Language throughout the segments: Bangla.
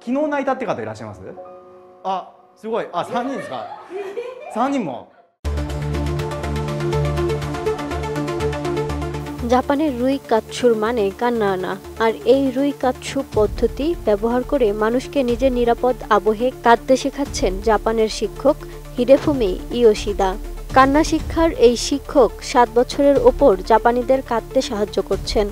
昨日泣いたって方いらっしゃいます？あ、すごい。あ、3人ですか。3人も。জাপানের রুই কাচ্ছুর মানে কান্না আনা, আর এই রুই কাচ্ছু পদ্ধতি ব্যবহার করে মানুষকে নিজের নিরাপদ আবহে কাঁদতে শেখাচ্ছেন জাপানের শিক্ষক হিডেফুমি ইয়োশিদা। কান্না শিক্ষার এই শিক্ষক 7 বছরের ওপর জাপানিদের কাঁদতে সাহায্য করছেন।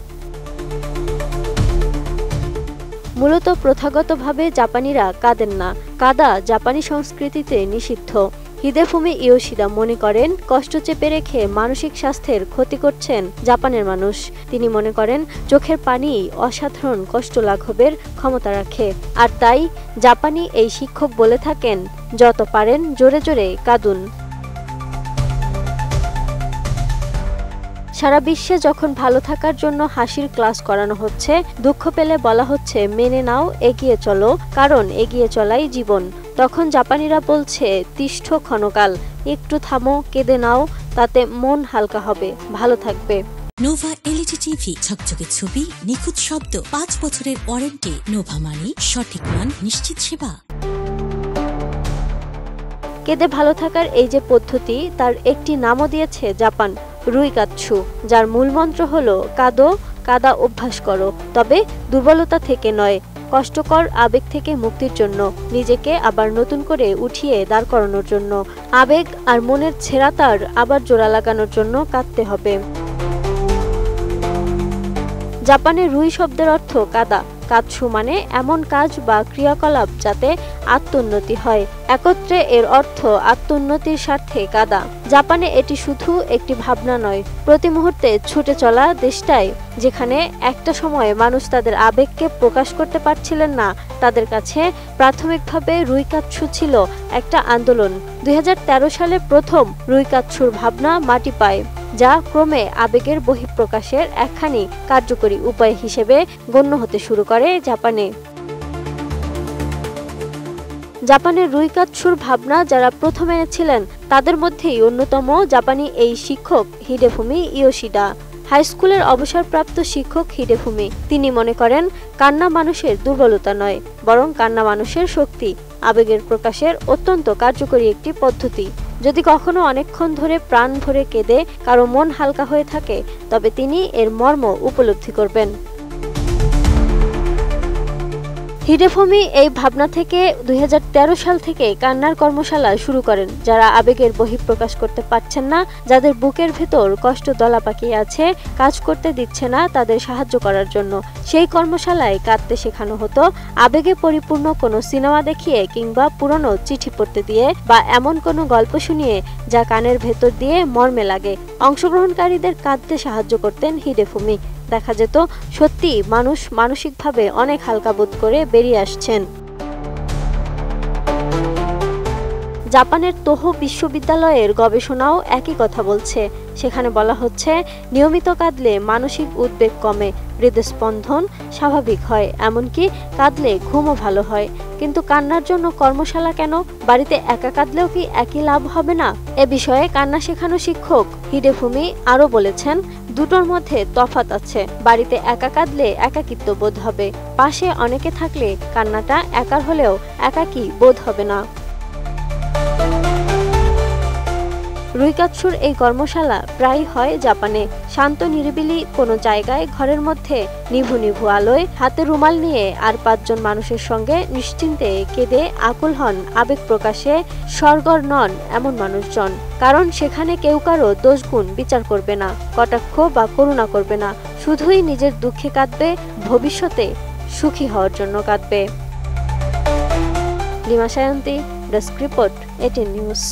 মূলত প্রথাগতভাবে জাপানিরা কাঁদেন না, কাঁদা জাপানি সংস্কৃতিতে নিষিদ্ধ। হিদেফুমি ইয়োশিদা মনে করেন কষ্ট চেপে রেখে মানসিক স্বাস্থ্যের ক্ষতি করছেন জাপানের মানুষ। তিনি মনে করেন চোখের পানি অসাধারণ কষ্ট লাঘবের ক্ষমতা রাখে, আর তাই জাপানি এই শিক্ষক বলে থাকেন যত পারেন জোরে জোরে কাঁদুন। সারা বিশ্বে যখন ভালো থাকার জন্য হাসির ক্লাস করানো হচ্ছে, দুঃখ পেলে বলা হচ্ছে মেনে নাও, এগিয়ে চলো, কারণ এগিয়ে চলাই জীবন, তখন জাপানিরা বলছে তিষ্ঠ ক্ষণকাল, একটু থামো, কেঁদে নাও, তাতে মন হালকা হবে, ভালো থাকবে। নোভা এলইডি টিভি, ঝকঝকে ছবি, নিখুঁত শব্দ, 5 বছরের ওয়ারেন্টি। নোভা মানে সঠিক মান, নিশ্চিত সেবা। কেঁদে ভালো থাকার এই যে পদ্ধতি, তার একটি নামও দিয়েছে জাপান, রুইকাচ্ছু, যার মূল মন্ত্র হলো কাঁদো, কাঁদা অভ্যাস করো, তবে দুর্বলতা থেকে নয়, কষ্টকর আবেগ থেকে মুক্তির জন্য, নিজেকে আবার নতুন করে উঠিয়ে দাঁড় করানোর জন্য, আবেগ আর মনের ছেঁড়া তার আবার জোড়া লাগানোর জন্য কাঁদতে হবে। জাপানে রুই শব্দের অর্থ কাঁদা। কাচ্ছু মানে এমন কাজ বা ক্রিয়াকলাপ যাতে আত্মোন্নতি হয়। একত্রে এর অর্থ আত্মোন্নতির স্বার্থে কাঁদা। জাপানে এটি শুধু একটি ভাবনা নয়, প্রতি মুহূর্তে ছুটে চলা দেশটাই যেখানে একটা সময়ে মানুষ তাদের আবেগকে প্রকাশ করতে পারছিলেন না, তাদের কাছে প্রাথমিকভাবে রুইকাচ্ছু ছিল একটা আন্দোলন। 2013 সালে প্রথম রুইকাচ্ছুর ভাবনা মাটি পায়, যা ক্রমে আবেগের বহিঃপ্রকাশের একখানি কার্যকরী উপায় হিসেবে গণ্য হতে শুরু করে জাপানে। জাপানের রুইকাচ্ছুর ভাবনা যারা প্রথম এনেছিলেন তাদের মধ্যেই অন্যতম জাপানি এই শিক্ষক হিডেফুমি ইয়োশিদা। হাই স্কুলের অবসরপ্রাপ্ত শিক্ষক হিডেফুমি, তিনি মনে করেন কান্না মানুষের দুর্বলতা নয়, বরং কান্না মানুষের শক্তি, আবেগের প্রকাশের অত্যন্ত কার্যকরী একটি পদ্ধতি। যদি কখনো অনেকক্ষণ ধরে প্রাণ ভরে কেঁদে কারো মন হালকা হয়ে থাকে, তবে তিনি এর মর্ম উপলব্ধি করবেন। হিডেফুমি এই ভাবনা থেকে 2013 সাল থেকে কান্নার কর্মশালা শুরু করেন। যারা আবেগের বহিঃপ্রকাশ করতে পারছেন না, যাদের বুকের ভেতর কষ্ট দলা পাকিয়ে আছে, কাজ করতে দিচ্ছে না, তাদের সাহায্য করার জন্য সেই কর্মশালায় কাঁদতে শেখানো হতো, আবেগে পরিপূর্ণ কোনো সিনেমা দেখিয়ে কিংবা পুরনো চিঠি পড়তে দিয়ে বা এমন কোনো গল্প শুনিয়ে যা কানের ভেতর দিয়ে মর্মে লাগে। অংশগ্রহণকারীদের কাঁদতে সাহায্য করতেন হিডেফুমি। দেখা যেত সত্যি মানুষ মানসিকভাবে অনেক হালকা বোধ করে বেরিয়ে আসছেন। জাপানের তোহো বিশ্ববিদ্যালয়ের গবেষণাও একই কথা বলছে। সেখানে বলা হচ্ছে নিয়মিত কাঁদলে মানসিক উদ্বেগ কমে, হৃদস্পন্দন স্বাভাবিক হয়, এমনকি কাঁদলে ঘুমও ভালো হয়। কিন্তু কান্নার জন্য কর্মশালা কেন? বাড়িতে একা কাঁদলেও কি একই লাভ হবে না? এ বিষয়ে কান্না শেখানো শিক্ষক হিডেফুমি আরও বলেছেন, দুটোর মধ্যে তফাৎ আছে। বাড়িতে একা কাঁদলে একাকিত্ব বোধ হবে, পাশে অনেকে থাকলে কান্নাটা একার হলেও একাকী বোধ হবে না। রুইকাচ্ছুর এই কর্মশালা প্রায় হয় জাপানে, শান্ত নিরিবিলি কোনো জায়গায়, ঘরের মধ্যে নিভু নিভু আলোয়, হাতে রুমাল নিয়ে আর 5 জন মানুষের সঙ্গে নিশ্চিন্তে কেঁদে আকুল হন, আবেগ প্রকাশে সরগর নন এমন মানুষজন। কারণ সেখানে কেউ কারো দোষগুণ বিচার করবে না, কটাক্ষ বা করুণা করবে না, শুধুই নিজের দুঃখে কাঁদবে, ভবিষ্যতে সুখী হওয়ার জন্য কাঁদবে। Lima Sayanti, desk report, 18 news.